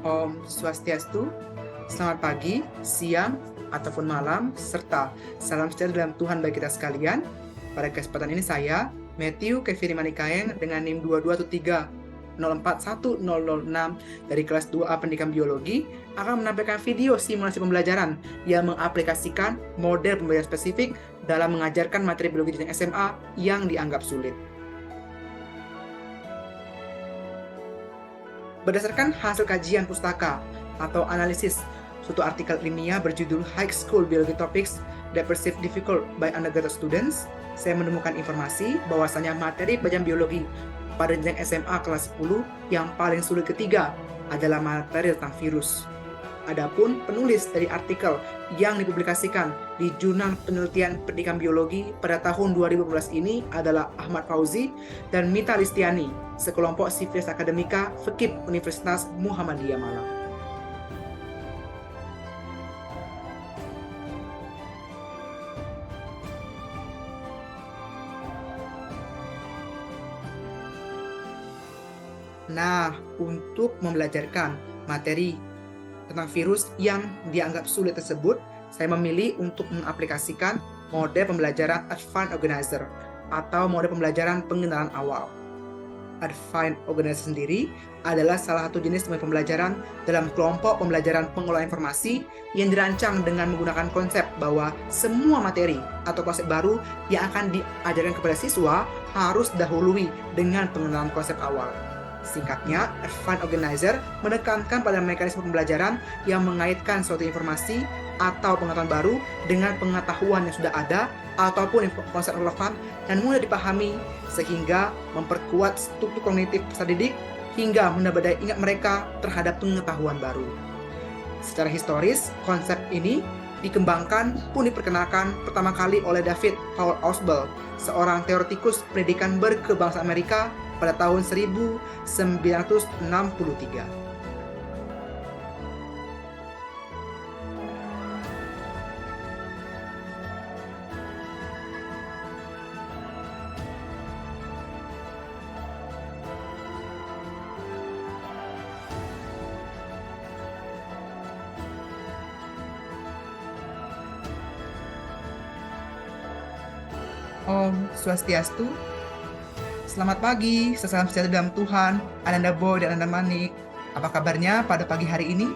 Om Swastiastu, selamat pagi, siang, ataupun malam, serta salam sejahtera dalam Tuhan bagi kita sekalian. Pada kesempatan ini saya, Matthew Kevin Manikaeng dengan NIM 227304106 dari kelas 2A Pendidikan Biologi akan menampilkan video simulasi pembelajaran yang mengaplikasikan model pembelajaran spesifik dalam mengajarkan materi biologi jenjang SMA yang dianggap sulit. Berdasarkan hasil kajian pustaka atau analisis suatu artikel ilmiah berjudul High School Biology Topics That Perceived Difficult by Undergraduate Students, saya menemukan informasi bahwasanya materi pelajaran biologi pada jenjang SMA kelas 10 yang paling sulit ketiga adalah materi tentang virus. Adapun penulis dari artikel yang dipublikasikan di Jurnal Penelitian Pendidikan Biologi pada tahun 2012 ini adalah Ahmad Fauzi dan Mita Listiani, sekelompok Civitas Academica FEKIP Universitas Muhammadiyah Malang. Nah, untuk membelajarkan materi tentang virus yang dianggap sulit tersebut, saya memilih untuk mengaplikasikan model pembelajaran Advanced Organizer atau model pembelajaran pengenalan awal. Advanced Organizer sendiri adalah salah satu jenis model pembelajaran dalam kelompok pembelajaran pengelolaan informasi yang dirancang dengan menggunakan konsep bahwa semua materi atau konsep baru yang akan diajarkan kepada siswa harus dahului dengan pengenalan konsep awal. Singkatnya, Advanced Organizer menekankan pada mekanisme pembelajaran yang mengaitkan suatu informasi atau pengetahuan baru dengan pengetahuan yang sudah ada ataupun konsep relevan dan mudah dipahami sehingga memperkuat struktur kognitif peserta didik hingga menambah daya ingat mereka terhadap pengetahuan baru. Secara historis, konsep ini dikembangkan pun diperkenalkan pertama kali oleh David Paul Ausubel, seorang teoretikus pendidikan berkebangsaan Amerika pada tahun 1963. Om Swastiastu, selamat pagi, salam sejahtera dalam Tuhan, Ananda Boy dan Ananda Manik. Apa kabarnya pada pagi hari ini?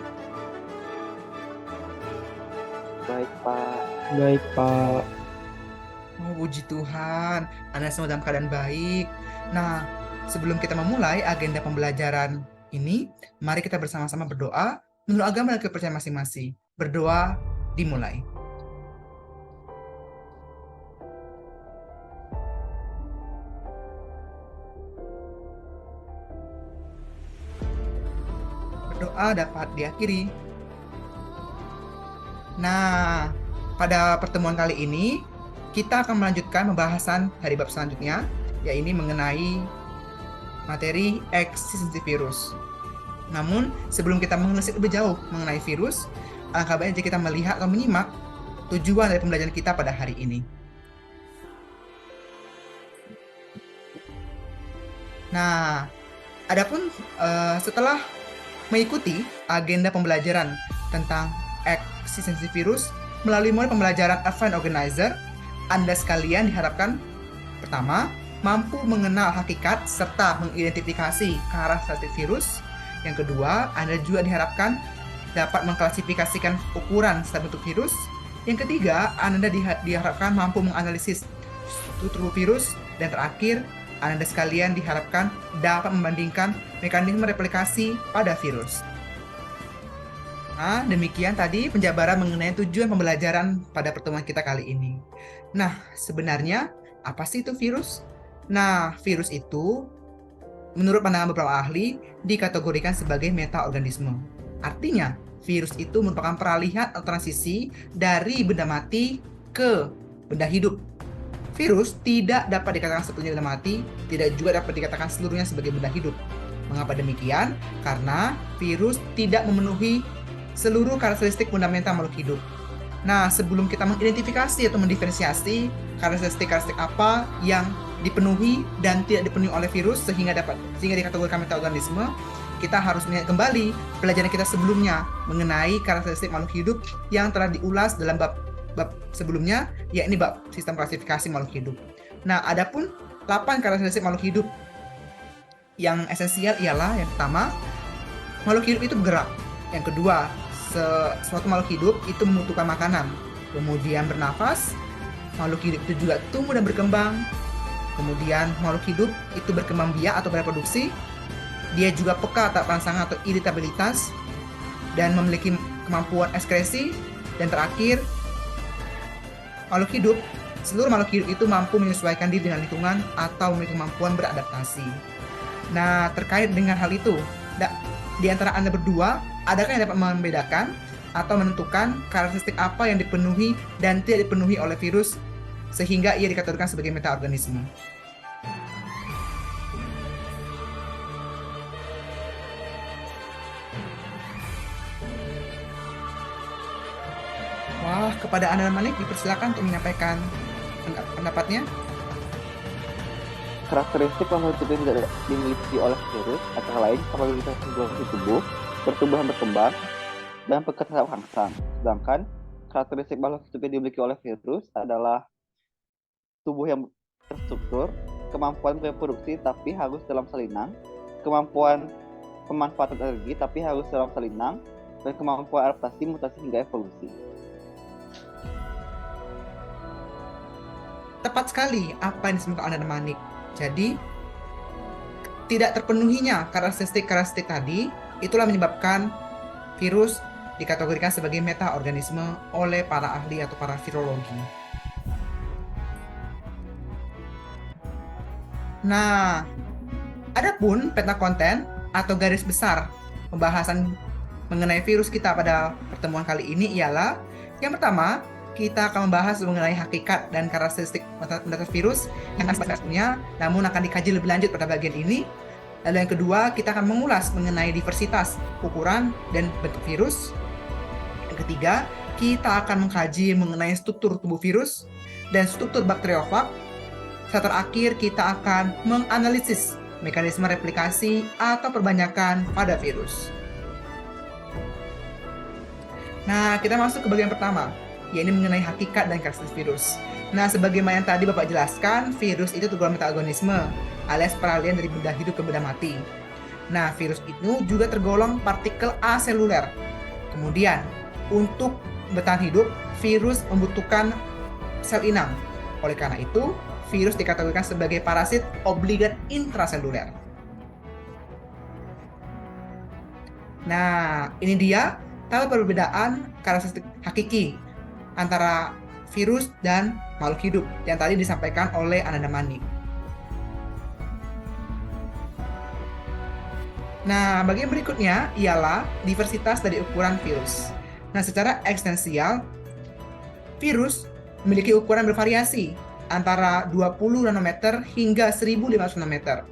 Baik, Pak. Baik, Pak. Oh, puji Tuhan, Anda semua dalam keadaan baik. Nah, sebelum kita memulai agenda pembelajaran ini, mari kita bersama-sama berdoa menurut agama dan kepercayaan masing-masing. Berdoa dimulai. Doa dapat diakhiri. Nah, pada pertemuan kali ini kita akan melanjutkan pembahasan dari bab selanjutnya, yaitu mengenai materi eksistensi virus. Namun, sebelum kita mengelisik lebih jauh mengenai virus, alangkah baiknya jika kita melihat atau menyimak tujuan dari pembelajaran kita pada hari ini. Nah, adapun setelah mengikuti agenda pembelajaran tentang eksistensi virus melalui model pembelajaran Advanced Organizer, Anda sekalian diharapkan pertama, mampu mengenal hakikat serta mengidentifikasi karakteristik virus. Yang kedua, Anda juga diharapkan dapat mengklasifikasikan ukuran serta bentuk virus. Yang ketiga, Anda diharapkan mampu menganalisis struktur virus. Dan terakhir, Anda sekalian diharapkan dapat membandingkan mekanisme replikasi pada virus. Nah, demikian tadi penjabaran mengenai tujuan pembelajaran pada pertemuan kita kali ini. Nah, sebenarnya apa sih itu virus? Nah, virus itu menurut pandangan beberapa ahli dikategorikan sebagai metaorganisme. Artinya, virus itu merupakan peralihan atau transisi dari benda mati ke benda hidup. Virus tidak dapat dikatakan sepenuhnya benda mati, tidak juga dapat dikatakan seluruhnya sebagai benda hidup. Mengapa demikian? Karena virus tidak memenuhi seluruh karakteristik fundamental makhluk hidup. Nah, sebelum kita mengidentifikasi atau mendiferensiasi karakteristik apa yang dipenuhi dan tidak dipenuhi oleh virus sehingga dikategorikan metaorganisme, kita harus mengingat kembali pelajaran kita sebelumnya mengenai karakteristik makhluk hidup yang telah diulas dalam bab sebelumnya, yakni bab sistem klasifikasi makhluk hidup. Nah, adapun 8 karakteristik makhluk hidup yang esensial ialah yang pertama, makhluk hidup itu bergerak. Yang kedua, suatu makhluk hidup itu membutuhkan makanan. Kemudian bernafas, makhluk hidup itu juga tumbuh dan berkembang. Kemudian makhluk hidup itu berkembang biak atau bereproduksi. Dia juga peka tak rangsangan atau iritabilitas dan memiliki kemampuan ekskresi. Dan terakhir, seluruh makhluk hidup itu mampu menyesuaikan diri dengan lingkungan atau memiliki kemampuan beradaptasi. Nah, terkait dengan hal itu, di antara Anda berdua, adakah yang dapat membedakan atau menentukan karakteristik apa yang dipenuhi dan tidak dipenuhi oleh virus sehingga ia dikategorikan sebagai metaorganisme? Wah, kepada Anda Manik dipersilakan untuk menyampaikan pendapatnya. Karakteristik makhluk hidup yang tidak dimiliki oleh virus antara lain kapabilitas reproduksi tubuh, pertumbuhan berkembang, dan pekerjaan rangsang. Sedangkan karakteristik makhluk hidup yang dimiliki oleh virus adalah tubuh yang terstruktur, kemampuan reproduksi tapi harus dalam salinang, kemampuan pemanfaatan energi tapi harus dalam salinang, dan kemampuan adaptasi, mutasi, hingga evolusi. Tepat sekali apa yang disebutkan oleh Manik. Jadi, tidak terpenuhinya karakteristik tadi, itulah menyebabkan virus dikategorikan sebagai metaorganisme oleh para ahli atau para virologi. Nah, adapun peta konten atau garis besar pembahasan mengenai virus kita pada pertemuan kali ini ialah yang pertama, kita akan membahas mengenai hakikat dan karakteristik mendasar virus yang punya, namun akan dikaji lebih lanjut pada bagian ini. Lalu yang kedua, kita akan mengulas mengenai diversitas, ukuran, dan bentuk virus. Yang ketiga, kita akan mengkaji mengenai struktur tubuh virus dan struktur bakteriofag. Setelah terakhir, kita akan menganalisis mekanisme replikasi atau perbanyakan pada virus. Nah, kita masuk ke bagian pertama, yaitu mengenai hakikat dan karakteristik virus. Nah, sebagaimana yang tadi Bapak jelaskan, virus itu tergolong metaorganisme, alias peralihan dari benda hidup ke benda mati. Nah, virus itu juga tergolong partikel aseluler. Kemudian, untuk bertahan hidup, virus membutuhkan sel inang. Oleh karena itu, virus dikategorikan sebagai parasit obligat intraseluler. Nah, ini dia perbedaan karakteristik hakiki antara virus dan makhluk hidup yang tadi disampaikan oleh Ananda Manik. Nah, bagian berikutnya ialah diversitas dari ukuran virus. Nah, secara ekstensial, virus memiliki ukuran bervariasi antara 20 nanometer hingga 1500 nanometer.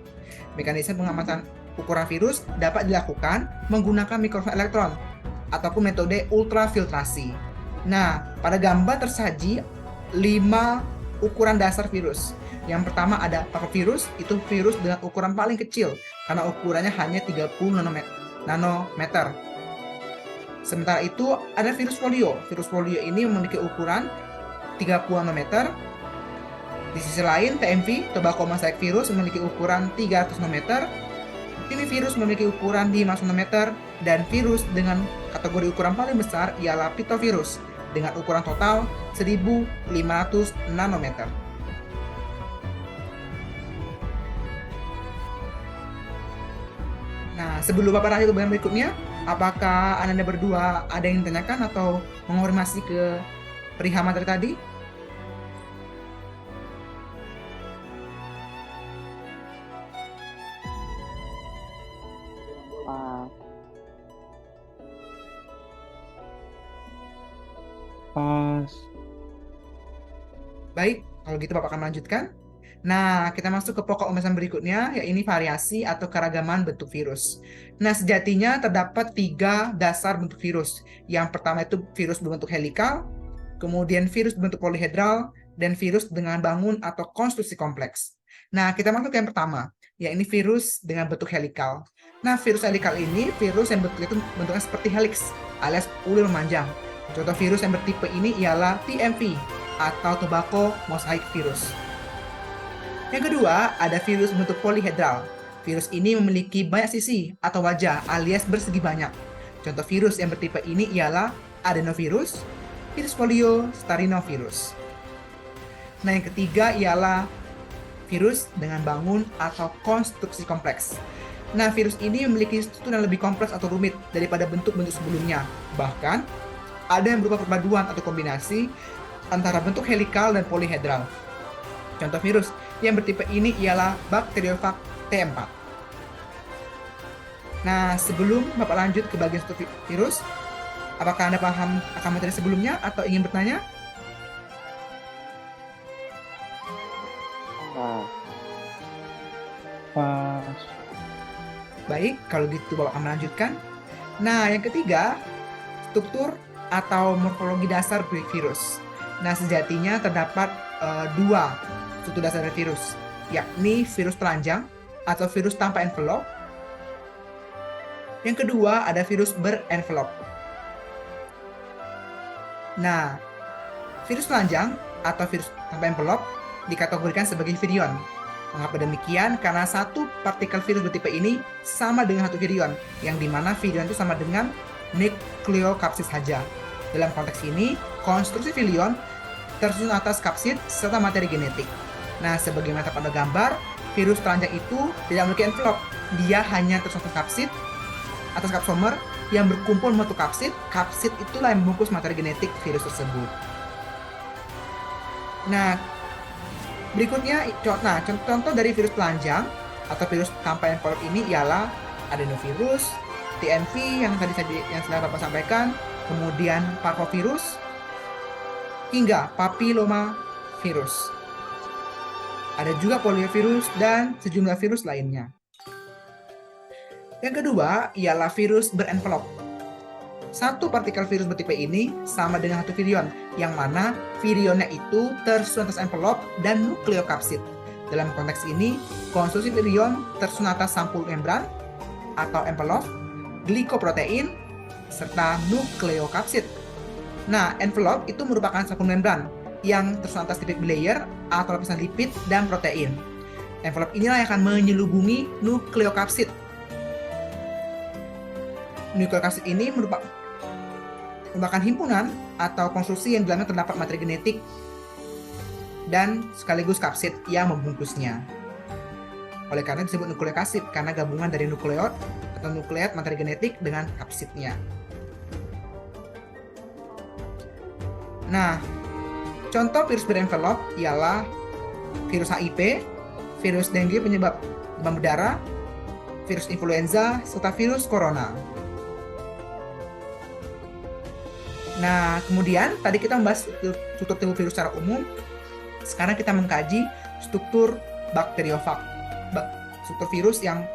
Mekanisme pengamatan ukuran virus dapat dilakukan menggunakan mikrofon elektron ataupun metode ultrafiltrasi. Nah, pada gambar tersaji 5 ukuran dasar virus. Yang pertama ada papavirus, itu virus dengan ukuran paling kecil karena ukurannya hanya 30 nanometer. Sementara itu ada virus polio. Virus polio ini memiliki ukuran 30 nanometer. Di sisi lain, TMV, tobacco mosaic virus, memiliki ukuran 300 nanometer. Ini virus memiliki ukuran 5 nanometer, dan virus dengan kategori ukuran paling besar ialah pitovirus dengan ukuran total 1500 nanometer. Nah, sebelum Bapak lanjut ke bagian berikutnya, apakah Anda berdua ada yang ditanyakan atau mengonfirmasi ke perihal materi tadi? Pas. Baik, kalau gitu Bapak akan melanjutkan. Nah, kita masuk ke pokok pembahasan berikutnya, yaitu variasi atau keragaman bentuk virus. Nah, sejatinya terdapat 3 dasar bentuk virus. Yang pertama itu virus berbentuk helikal, kemudian virus berbentuk polihedral, dan virus dengan bangun atau konstruksi kompleks. Nah, kita masuk ke yang pertama, yaitu virus dengan bentuk helikal. Nah, virus helikal ini virus yang bentuknya seperti helix alias ulir memanjang. Contoh virus yang bertipe ini ialah TMV atau tobacco mosaic virus. Yang kedua, ada virus bentuk polyhedral. Virus ini memiliki banyak sisi atau wajah alias bersegi banyak. Contoh virus yang bertipe ini ialah adenovirus, virus polio, starinovirus. Nah, yang ketiga ialah virus dengan bangun atau konstruksi kompleks. Nah, virus ini memiliki struktur yang lebih kompleks atau rumit daripada bentuk-bentuk sebelumnya. Bahkan, ada yang berupa perpaduan atau kombinasi antara bentuk helikal dan polyhedral. Contoh virus yang bertipe ini ialah Bacteriophage T4. Nah, sebelum Bapak lanjut ke bagian struktur virus, apakah Anda paham akan materi sebelumnya atau ingin bertanya? Pas. Baik, kalau gitu Bapak akan melanjutkan. Nah, yang ketiga, struktur atau morfologi dasar virus. Nah, sejatinya terdapat dua struktur dasar dari virus, yakni virus telanjang atau virus tanpa envelop. Yang kedua, ada virus berenvelop. Nah, virus telanjang atau virus tanpa envelop dikategorikan sebagai virion. Mengapa demikian? Karena satu partikel virus bertipe ini sama dengan satu virion, yang dimana virion itu sama dengan nukleokapsid saja. Dalam konteks ini, konstruksi virion tersusun atas kapsid serta materi genetik. Nah, sebagaimana pada gambar, virus telanjang itu tidak memiliki envelop. Dia hanya tersusun atas kapsid, atas kapsomer yang berkumpul membentuk kapsid. Kapsid itulah yang membungkus materi genetik virus tersebut. Nah, berikutnya, contoh dari virus telanjang atau virus tanpa envelop ini ialah adenovirus, TMV yang sudah Bapak sampaikan, kemudian parvovirus, hingga papilloma virus. Ada juga poliovirus dan sejumlah virus lainnya. Yang kedua ialah virus berenvelop. Satu partikel virus bertipe ini sama dengan satu virion, yang mana virionnya itu tersusun atas envelop dan nukleokapsid. Dalam konteks ini, konstruksi virion tersusun atas sampul membran atau envelop, glikoprotein, serta nukleokapsid. Nah, envelop itu merupakan sampul membran yang tersusun atas lipid bilayer atau lapisan lipid dan protein. Envelop inilah yang akan menyelubungi nukleokapsid. Nukleokapsid ini merupakan himpunan atau konstruksi yang di dalamnya terdapat materi genetik dan sekaligus kapsid yang membungkusnya. Oleh karena disebut nukleokapsid, karena gabungan dari nukleot atau nukleat materi genetik dengan kapsidnya. Nah, contoh virus berenvelop ialah virus HIV, virus dengue penyebab demam berdarah, virus influenza, serta virus corona. Nah, kemudian tadi kita membahas struktur virus secara umum. Sekarang kita mengkaji struktur bakteriofag. Struktur virus yang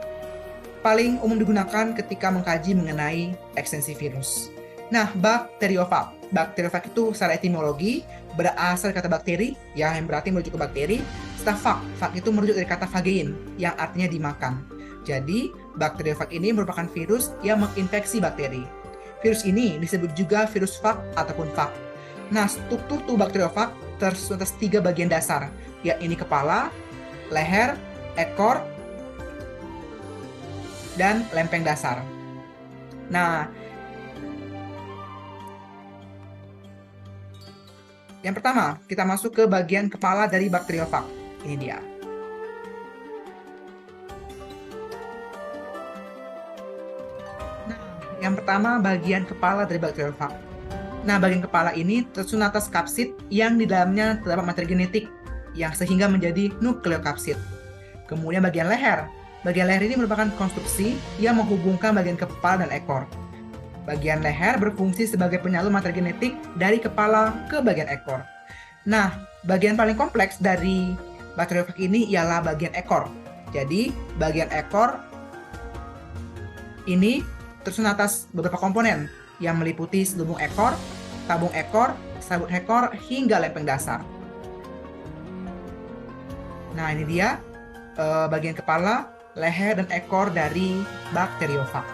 paling umum digunakan ketika mengkaji mengenai ekstensi virus. Nah, bakteriofag. Bakteriofag itu secara etimologi berasal dari kata bakteri, yang berarti merujuk ke bakteri. Setelah fag itu merujuk dari kata fagein, yang artinya dimakan. Jadi, bakteriofag ini merupakan virus yang menginfeksi bakteri. Virus ini disebut juga virus fag ataupun fag. Nah, struktur tubuh bakteriofag tersusun atas 3 bagian dasar, yakni kepala, leher, ekor, dan lempeng dasar. Nah, yang pertama, kita masuk ke bagian kepala dari bakteriofag. Ini dia. Yang pertama, bagian kepala dari bakteriofag. Nah, bagian kepala ini tersusun atas kapsid yang di dalamnya terdapat materi genetik yang sehingga menjadi nukleokapsid. Kemudian bagian leher. Bagian leher ini merupakan konstruksi yang menghubungkan bagian kepala dan ekor. Bagian leher berfungsi sebagai penyalur materi genetik dari kepala ke bagian ekor. Nah, bagian paling kompleks dari bakteriofag ini ialah bagian ekor. Jadi, bagian ekor ini tersusun atas beberapa komponen yang meliputi selubung ekor, tabung ekor, sabut ekor, hingga lempeng dasar. Nah, ini dia bagian kepala, leher, dan ekor dari bakteriofag.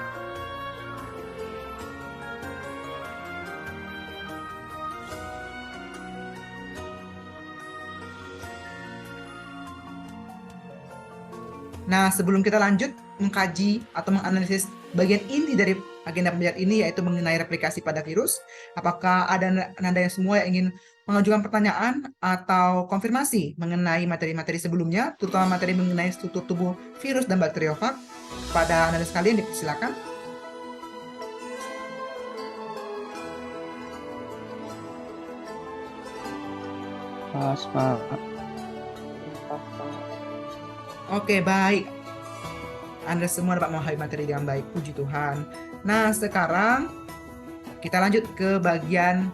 Nah, sebelum kita lanjut mengkaji atau menganalisis bagian inti dari agenda pembelajaran ini, yaitu mengenai replikasi pada virus, apakah ada Anda yang semua yang ingin mengajukan pertanyaan atau konfirmasi mengenai materi-materi sebelumnya, terutama materi mengenai struktur tubuh virus dan bakteriofag? Pada Anda sekalian, silakan. Pas, Pak. Oke, baik. Anda semua dapat memahami materi dengan baik, puji Tuhan. Nah, sekarang kita lanjut ke bagian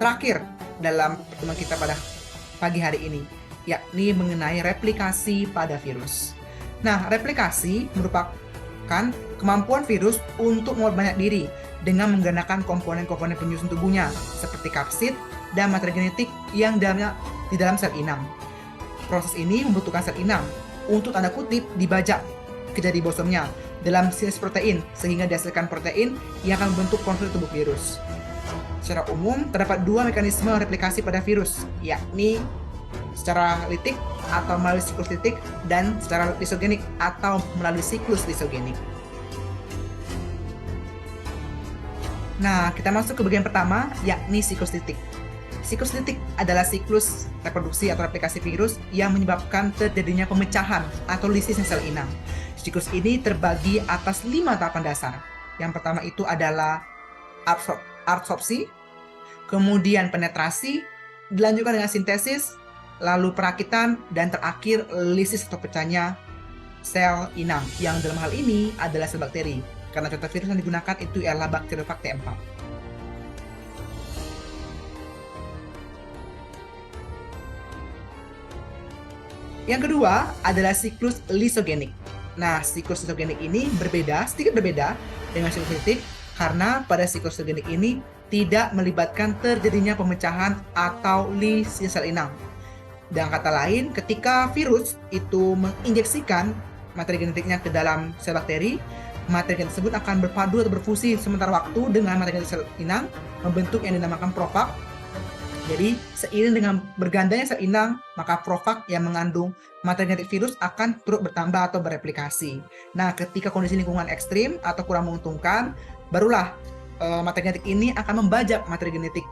terakhir dalam pertemuan kita pada pagi hari ini, yakni mengenai replikasi pada virus. Nah, replikasi merupakan kemampuan virus untuk memperbanyak diri dengan menggunakan komponen-komponen penyusun tubuhnya, seperti kapsid dan materi genetik yang di dalam sel inang. Proses ini membutuhkan sel inang untuk tanda kutip dibajak ke ribosomnya dalam sintesis protein, sehingga dihasilkan protein yang akan membentuk konstruk tubuh virus. Secara umum, terdapat dua mekanisme replikasi pada virus, yakni secara litik atau melalui siklus litik dan secara lisogenik atau melalui siklus lisogenik. Nah, kita masuk ke bagian pertama, yakni siklus litik. Siklus litik adalah siklus reproduksi atau replikasi virus yang menyebabkan terjadinya pemecahan atau lisisnya sel inang. Siklus ini terbagi atas 5 tahapan dasar. Yang pertama itu adalah absorpsi, kemudian penetrasi, dilanjutkan dengan sintesis, lalu perakitan, dan terakhir lisis atau pecahnya sel inang, yang dalam hal ini adalah sel bakteri. Karena contoh virus yang digunakan itu adalah bakteriofag T4. Yang kedua adalah siklus lisogenik. Nah, siklus lisogenik ini sedikit berbeda dengan siklus litik karena pada siklus lisogenik ini tidak melibatkan terjadinya pemecahan atau lisis sel inang. Dengan kata lain, ketika virus itu menginjeksikan materi genetiknya ke dalam sel bakteri, materi genetik tersebut akan berpadu atau berfusi sementara waktu dengan materi genetik sel inang, membentuk yang dinamakan profag. Jadi, seiring dengan bergandanya sel inang, maka profag yang mengandung materi genetik virus akan turut bertambah atau bereplikasi. Nah, ketika kondisi lingkungan ekstrim atau kurang menguntungkan, barulah materi genetik ini akan membajak materi genetik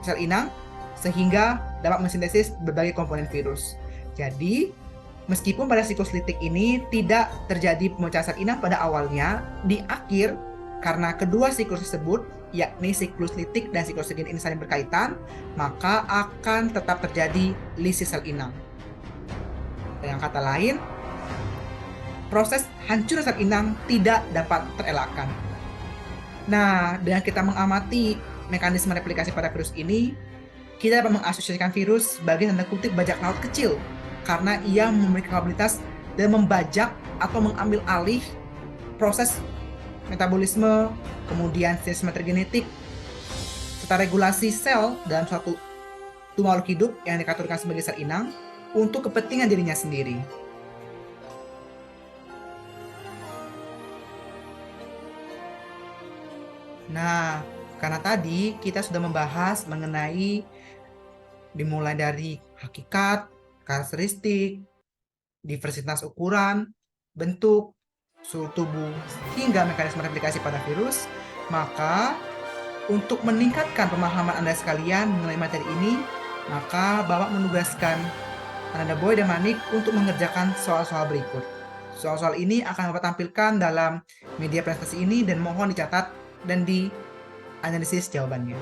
sel inang sehingga dapat mensintesis berbagai komponen virus. Jadi, meskipun pada siklus litik ini tidak terjadi pemecahan sel inang pada awalnya, di akhir karena kedua siklus tersebut, yakni siklus litik dan siklus lisogenik ini saling berkaitan, maka akan tetap terjadi lisis sel inang. Dengan kata lain, proses hancur sel inang tidak dapat terelakkan. Nah, dengan kita mengamati mekanisme replikasi pada virus ini, kita dapat mengasosiasikan virus sebagai tanda kutip bajak laut kecil karena ia memiliki kapabilitas dan membajak atau mengambil alih proses metabolisme, kemudian sintesis materi genetik, serta regulasi sel dalam suatu makhluk hidup yang dikategorikan sebagai sel inang untuk kepentingan dirinya sendiri. Nah, karena tadi kita sudah membahas mengenai dimulai dari hakikat, karakteristik, diversitas ukuran, bentuk, suhu tubuh, hingga mekanisme replikasi pada virus, maka untuk meningkatkan pemahaman Anda sekalian mengenai materi ini, maka Bapak menugaskan Ananda Boy dan Manik untuk mengerjakan soal-soal berikut. Soal-soal ini akan Bapak tampilkan dalam media presentasi ini dan mohon dicatat dan dianalisis jawabannya.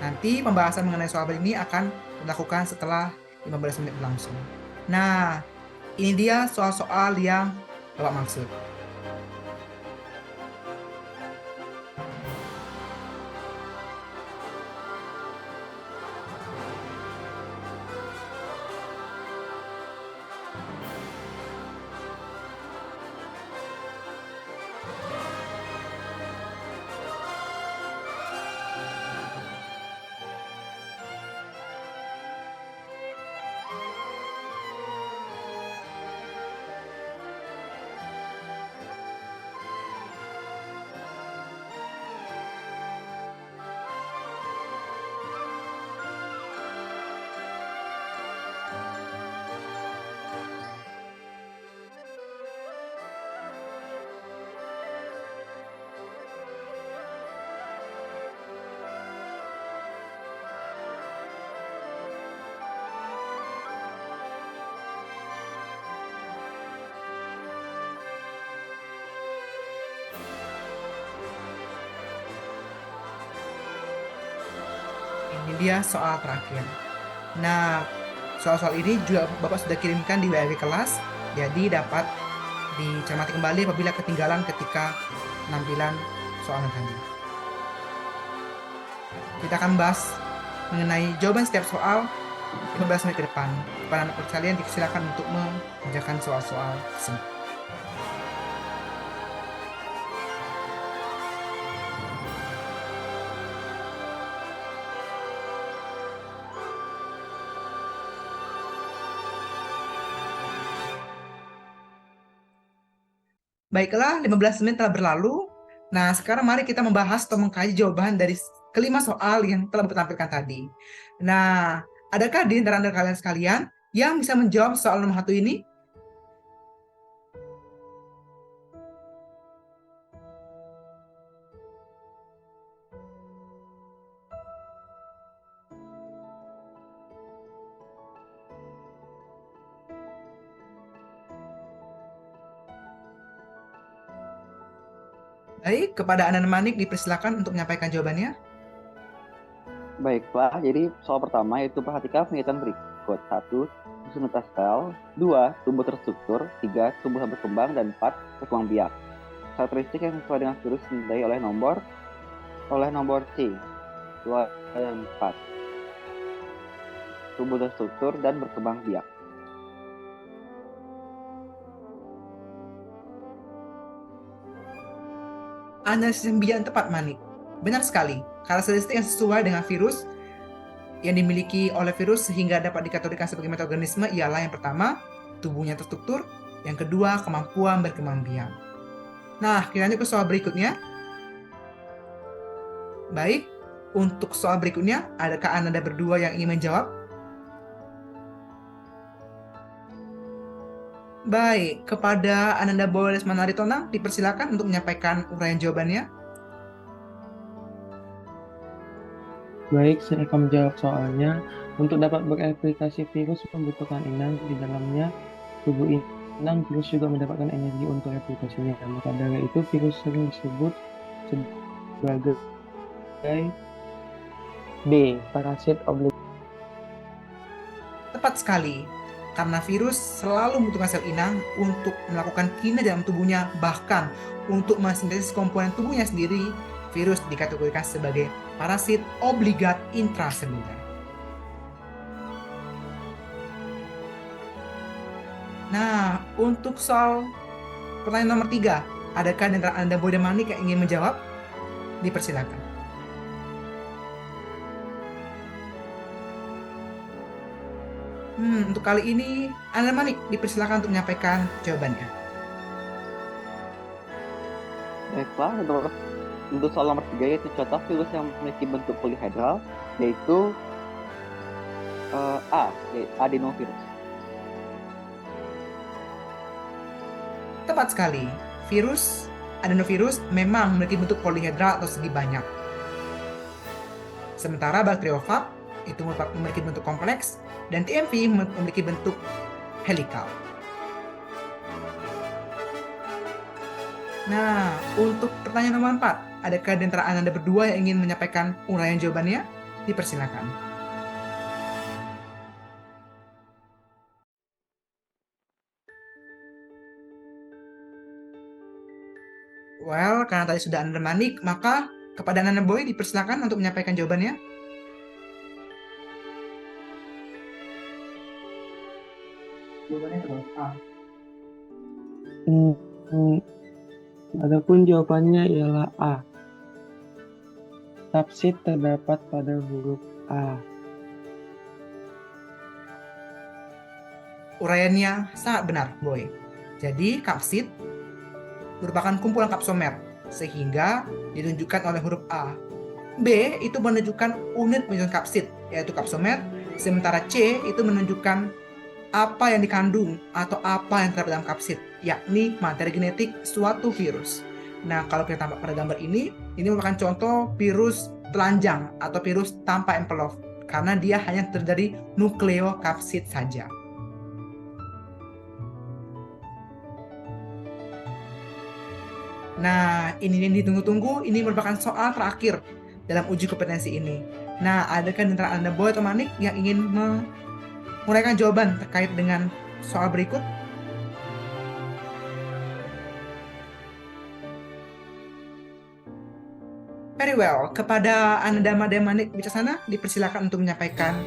Nanti pembahasan mengenai soal ini akan dilakukan setelah 15 menit berlangsung. Nah, ini dia soal-soal yang Bapak maksud. dia soal terakhir. Nah, soal-soal ini juga Bapak sudah kirimkan di WA kelas, jadi dapat dicermati kembali apabila ketinggalan ketika penampilan soal tadi. Kita akan bahas mengenai jawaban setiap soal 15 menit ke depan. Kepada anak kalian disilakan untuk mengerjakan soal-soal tersebut. Baiklah, 15 menit telah berlalu. Nah, sekarang mari kita membahas atau mengkaji jawaban dari kelima soal yang telah ditampilkan tadi. Nah, adakah di antara kalian sekalian yang bisa menjawab soal nomor 1 ini? Baik, kepada Anan Manik dipersilakan untuk menyampaikan jawabannya. Baiklah, jadi soal pertama yaitu perhatikan penelitian berikut. 1. Rutinitas sel. 2. Tumbuh terstruktur. 3. Tumbuhan berkembang. Dan 4. Berkembang biak. Karakteristik yang sesuai dengan virus ditandai oleh nomor C. 2 dan 4. Tumbuh terstruktur dan berkembang biak. Analisis yang tepat, Manik. Benar sekali, karakteristik yang sesuai dengan virus yang dimiliki oleh virus sehingga dapat dikategorikan sebagai metaorganisme ialah yang pertama, tubuhnya terstruktur, yang kedua, kemampuan berkembang biak. Nah, kita lanjut ke soal berikutnya. Baik, untuk soal berikutnya, adakah Anda berdua yang ingin menjawab? Baik, kepada Ananda Boy Lesmana Aritonang, dipersilakan untuk menyampaikan uraian jawabannya. Baik, saya akan menjawab soalnya. Untuk dapat bereplikasi virus membutuhkan inang di dalamnya tubuh inang. Virus juga mendapatkan energi untuk replikasinya. Maka dari itu virus sering disebut sebagai B. Parasit obligat. Tepat sekali, karena virus selalu membutuhkan sel inang untuk melakukan kinerja dalam tubuhnya, bahkan untuk mensintesis komponen tubuhnya sendiri. Virus dikategorikan sebagai parasit obligat intraseluler. Nah, untuk soal pertanyaan nomor 3, adakah di antara Anda Boy dan Manik yang ingin menjawab? Dipersilakan. Untuk kali ini, Anda Manik dipersilakan untuk menyampaikan jawabannya. Baiklah, untuk soal nomor 3 yaitu contoh virus yang memiliki bentuk polihedral, yaitu A, adenovirus. Tepat sekali, virus adenovirus memang memiliki bentuk polihedral atau segi banyak. Sementara bakteriofag itu memiliki bentuk kompleks dan TMV memiliki bentuk helikal. Nah, untuk pertanyaan nomor 4, adakah di antara Anda berdua yang ingin menyampaikan uraian jawabannya? Dipersilakan. Well, karena tadi sudah Anda Manik, maka kepada Anda Boy dipersilakan untuk menyampaikan jawabannya. Jawabannya adalah A. Adapun jawabannya ialah A. Kapsid terdapat pada huruf A. Uraiannya sangat benar, Boy. Jadi, kapsid merupakan kumpulan kapsomer, sehingga ditunjukkan oleh huruf A. B itu menunjukkan unit penyusun kapsid, yaitu kapsomer, sementara C itu menunjukkan apa yang dikandung atau apa yang terdapat dalam kapsid, yakni materi genetik suatu virus. Nah, kalau kita tampak pada gambar ini merupakan contoh virus telanjang atau virus tanpa envelope, karena dia hanya terdiri dari nukleokapsid saja. Nah, ini yang ditunggu-tunggu, ini merupakan soal terakhir dalam uji kompetensi ini. Nah, adakah di antara Anda Boy atau Manik yang ingin menguraikan jawaban terkait dengan soal berikut? Very well. Kepada Anda dan Manik bijaksana, dipersilakan untuk menyampaikan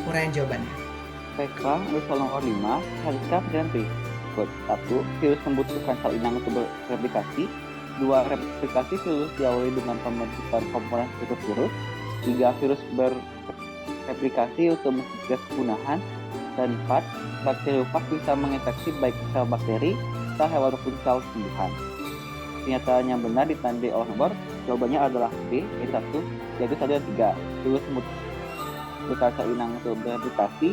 uraian jawabannya. Baiklah, untuk soal nomor 5, haluskan dengan berikut. 1. Virus membutuhkan sel inang untuk bereplikasi. 2. Replikasi virus diawali dengan pembentukan komponen struktur virus. 3. Virus bereplikasi untuk mencegah kepunahan. Dan 4. Bakteriofag bisa menginfeksi baik sel bakteri, sel hewan maupun sel tumbuhan. Pernyataan yang benar ditandai oleh nomor. Jawabannya adalah B, yaitu 1 dan 3. Virus membutuhkan sel inang untuk bereplikasi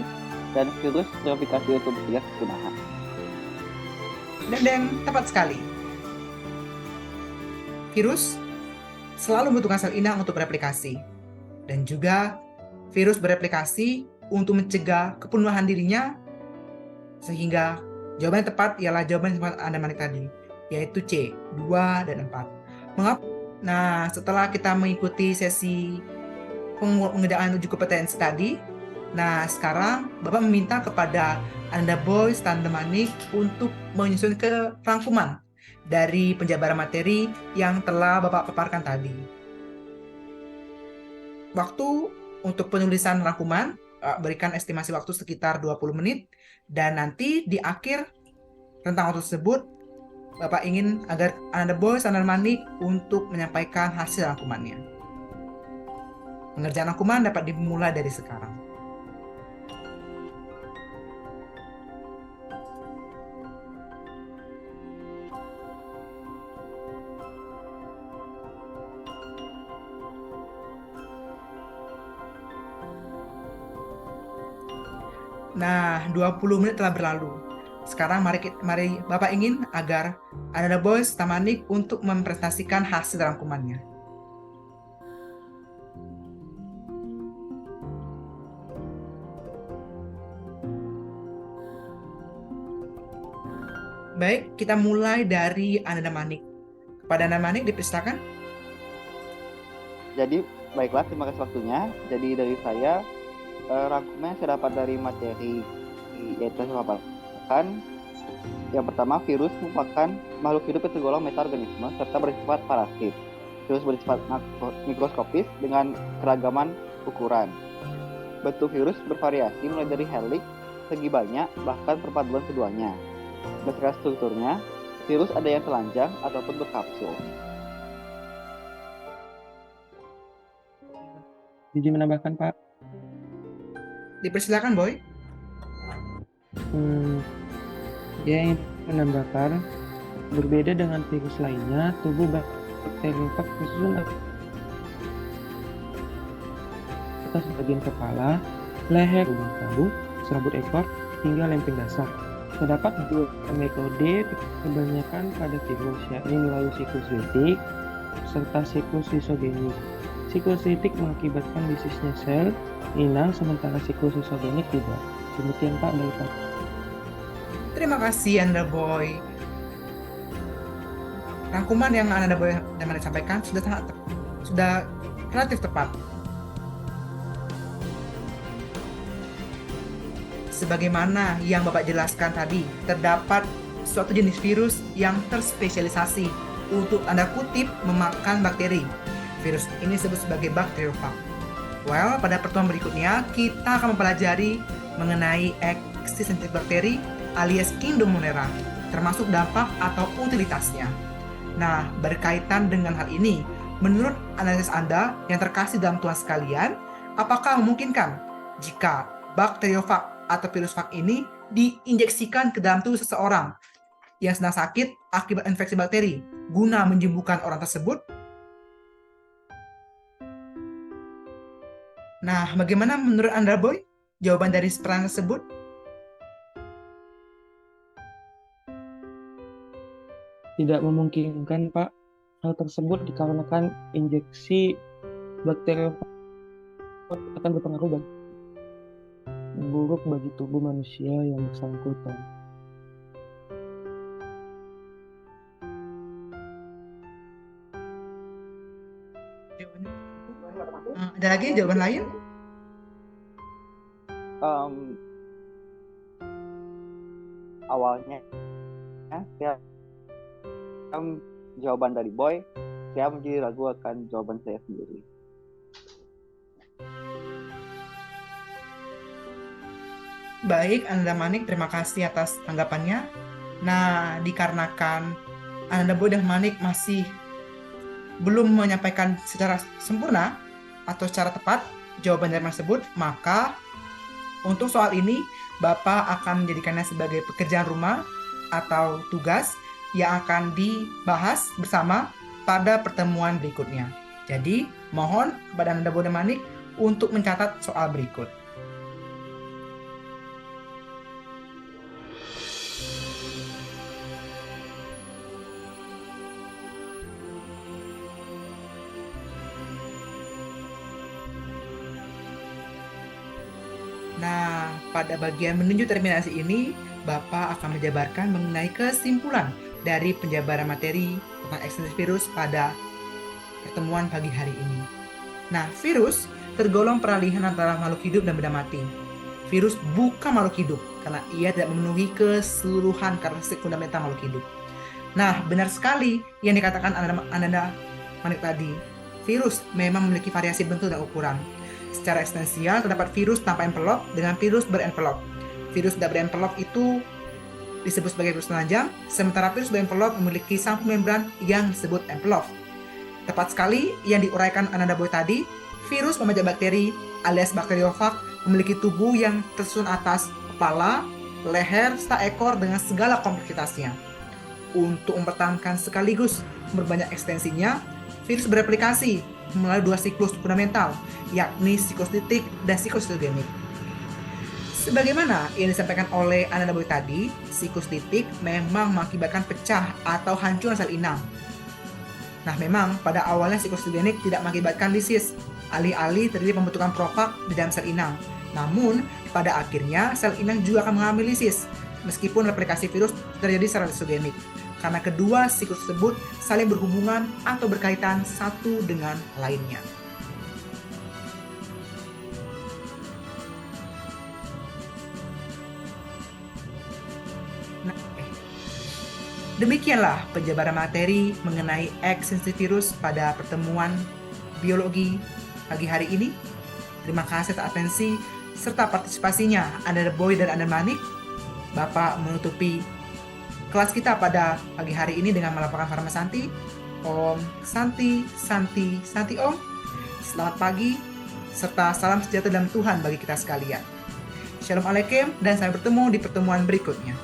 dan virus bereplikasi untuk mencegah kepunahan. Dan tepat sekali. Virus selalu membutuhkan sel inang untuk bereplikasi. Dan juga virus bereplikasi untuk mencegah kepunahan dirinya, sehingga jawaban yang tepat ialah jawaban yang Anda Manik tadi, yaitu C, 2 dan 4. Mengapa? Nah, setelah kita mengikuti sesi pengerjaan uji kompetensi tadi, nah sekarang Bapak meminta kepada Anda Boy dan Anda Manik untuk menyusun ke rangkuman dari penjabaran materi yang telah Bapak paparkan tadi. Waktu untuk penulisan rangkuman, berikan estimasi waktu sekitar 20 menit, dan nanti di akhir tentang waktu tersebut, Bapak ingin agar Anda Boy dan Anda Manik untuk menyampaikan hasil rangkumannya. Pengerjaan rangkuman dapat dimulai dari sekarang. Nah, 20 menit telah berlalu. Sekarang mari Bapak ingin agar Anda Boys Tamanik untuk mempresentasikan hasil rangkumannya. Baik, kita mulai dari Anda Manik. Kepada Anda Manik dipersilakan. Jadi, baiklah, terima kasih waktunya. Jadi dari saya, rangkuman saya dapat dari materi yaitu saya paparkan. Yang pertama, virus merupakan makhluk hidup yang tergolong metaorganisme serta bersifat parasit. Virus bersifat mikroskopis dengan keragaman ukuran. Bentuk virus bervariasi mulai dari helix, segi banyak, bahkan perpaduan keduanya. Berdasarkan strukturnya, virus ada yang telanjang ataupun berkapsul. Izin menambahkan, Pak. Dipersilakan, Boy. Dia menambahkan, berbeda dengan virus lainnya, tubuh bakteriofag tersusun atas bagian kepala, leher, lubang paru, serabut ekor, hingga lempeng dasar. Terdapat dua metode kebanyakan pada virus, yakni melalui siklus litik serta siklus lisogenik. Siklus litik mengakibatkan lisisnya sel inang, sementara siklus lisogenik tidak. Demikian Pak dari Pak. Terima kasih Anda Boy. Rangkuman yang Anda Boy dan Anda sampaikan sudah relatif tepat. Sebagaimana yang Bapak jelaskan tadi, terdapat suatu jenis virus yang terspesialisasi untuk tanda kutip memakan bakteri. Virus ini disebut sebagai bakteriofag. Well, pada pertemuan berikutnya kita akan mempelajari mengenai eksistensi bakteri alias kingdom Monera, termasuk dampak atau utilitasnya. Nah, berkaitan dengan hal ini, menurut analisis Anda yang terkasih dalam Tuhan sekalian, apakah memungkinkan jika bakteriofag atau virus fag ini diinjeksikan ke dalam tubuh seseorang yang sedang sakit akibat infeksi bakteri guna menyembuhkan orang tersebut? Nah, bagaimana menurut Anda, Boy? Jawaban dari pertanyaan tersebut? Tidak memungkinkan, Pak. Hal tersebut dikarenakan injeksi bakteriofag akan berpengaruh buruk bagi tubuh manusia yang bersangkutan. Ada lagi jawaban lain? Awalnya saya jawaban dari Boy, saya menjadi ragu akan jawaban saya sendiri. Baik, Ananda Manik, terima kasih atas tanggapannya. Nah, dikarenakan Ananda Boy dan Manik masih belum menyampaikan secara sempurna atau secara tepat jawaban dari tersebut, maka untuk soal ini Bapak akan menjadikannya sebagai pekerjaan rumah atau tugas yang akan dibahas bersama pada pertemuan berikutnya. Jadi, mohon kepada Ananda Boy dan Manik untuk mencatat soal berikut. Nah, pada bagian menuju terminasi ini, Bapak akan menjabarkan mengenai kesimpulan dari penjabaran materi tentang ekstensi virus pada pertemuan pagi hari ini. Nah, virus tergolong peralihan antara makhluk hidup dan benda mati. Virus bukan makhluk hidup karena ia tidak memenuhi keseluruhan karakteristik fundamental makhluk hidup. Nah, benar sekali yang dikatakan Ananda Manik tadi. Virus memang memiliki variasi bentuk dan ukuran. Secara esensial, terdapat virus tanpa envelop dengan virus berenvelop. Virus tidak berenvelop itu disebut sebagai virus telanjang, sementara virus berenvelop memiliki sampul membran yang disebut envelop. Tepat sekali yang diuraikan Ananda Boy tadi, virus pemecah bakteri alias bakteriofag memiliki tubuh yang tersusun atas kepala, leher, serta ekor dengan segala kompleksitasnya. Untuk mempertahankan sekaligus berbanyak ekstensinya, virus bereplikasi melalui dua siklus fundamental, yakni siklus titik dan siklus cytogenik. Sebagaimana yang disampaikan oleh Ananda Boy tadi, siklus titik memang mengakibatkan pecah atau hancuran sel inang. Nah, memang pada awalnya siklus cytogenik tidak mengakibatkan lisis, alih-alih terjadi pembentukan profag di dalam sel inang. Namun, pada akhirnya sel inang juga akan mengalami lisis, meskipun replikasi virus terjadi secara cytogenik. Karena kedua siklus tersebut saling berhubungan atau berkaitan satu dengan lainnya. Nah, demikianlah penjabaran materi mengenai ekstensi virus pada pertemuan biologi pagi hari ini. Terima kasih atas atensi serta partisipasinya Ananda Boy dan Ananda Manik. Bapak menutupi kelas kita pada pagi hari ini dengan melaporkan Parama Santi. Om Santi, Santi, Santi Om. Selamat pagi, serta salam sejahtera dalam Tuhan bagi kita sekalian. Shalom Alaikum, dan sampai bertemu di pertemuan berikutnya.